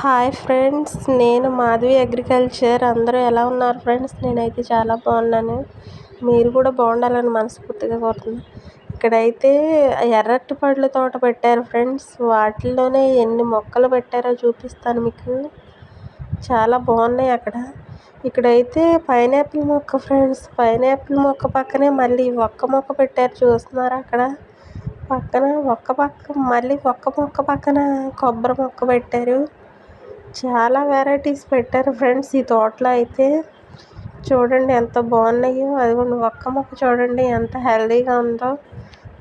Hi friends, నేను Madhavi agriculture. అందరూ ఎలా ఉన్నారు ఫ్రెండ్స్? నేనైతే చాలా బాగున్నాను. మీరు కూడా బాగుండాలని మనస్ఫూర్తిగా కోరుతున్నాను. ఇక్కడైతే ఎర్రటి పళ్ళ తోట పెట్టారు ఫ్రెండ్స్. వాటిల్లోనే ఎన్ని మొక్కలు పెట్టారో చూపిస్తాను మీకు. చాలా బాగున్నాయి ఇక్కడైతే పైనాపిల్ మొక్క ఫ్రెండ్స్. పైనాపిల్ మొక్క పక్కనే మళ్ళీ ఒక్క మొక్క పెట్టారు, చూస్తున్నారా? పక్కన ఒక్క మొక్క పక్కన కొబ్బరి మొక్క పెట్టారు. చాలా వెరైటీస్ పెట్టారు ఫ్రెండ్స్. ఈ తోటలో అయితే చూడండి ఎంత బాగున్నాయో. అదిగోండి ఒక్క మొక్క చూడండి ఎంత హెల్దీగా ఉందో.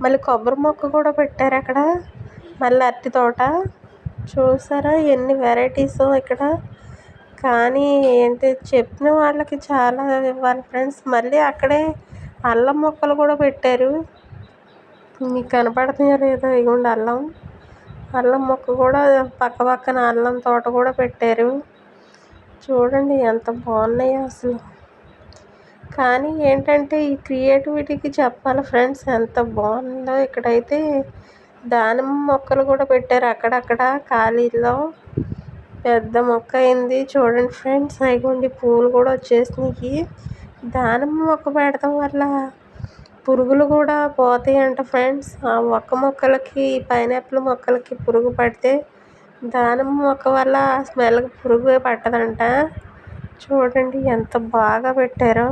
మళ్ళీ కొబ్బరి మొక్క కూడా పెట్టారు అక్కడ. మళ్ళీ అరటి తోట చూసారా ఎన్ని వెరైటీస్ ఇక్కడ. కానీ ఏంటి, చెప్పిన వాళ్ళకి చాలా ఇవ్వాలి ఫ్రెండ్స్. మళ్ళీ అక్కడే అల్లం మొక్కలు కూడా పెట్టారు. మీకు కనపడుతున్నాయో లేదో, ఇదిగోండి అల్లం మొక్క కూడా పక్కన అల్లం తోట కూడా పెట్టారు. చూడండి ఎంత బాగున్నాయో అసలు. కానీ ఏంటంటే ఈ క్రియేటివిటీకి చెప్పాలి ఫ్రెండ్స్, ఎంత బాగుందో. ఇక్కడైతే దానిమ్మ మొక్కలు కూడా పెట్టారు అక్కడక్కడ ఖాళీలో. పెద్ద మొక్క అయింది చూడండి ఫ్రెండ్స్. అయిగోండి పూలు కూడా వచ్చేసినాయి. దానిమ్మ మొక్క పెడతాం వల్ల పురుగులు కూడా పోతాయంట ఫ్రెండ్స్. ఆ ఒక్క మొక్కలకి, పైనాపిల్ మొక్కలకి పురుగు పడితే దానిమ్మ మొక్క వల్ల స్మెల్కి పురుగు పట్టదంట. చూడండి ఎంత బాగా పెట్టారో.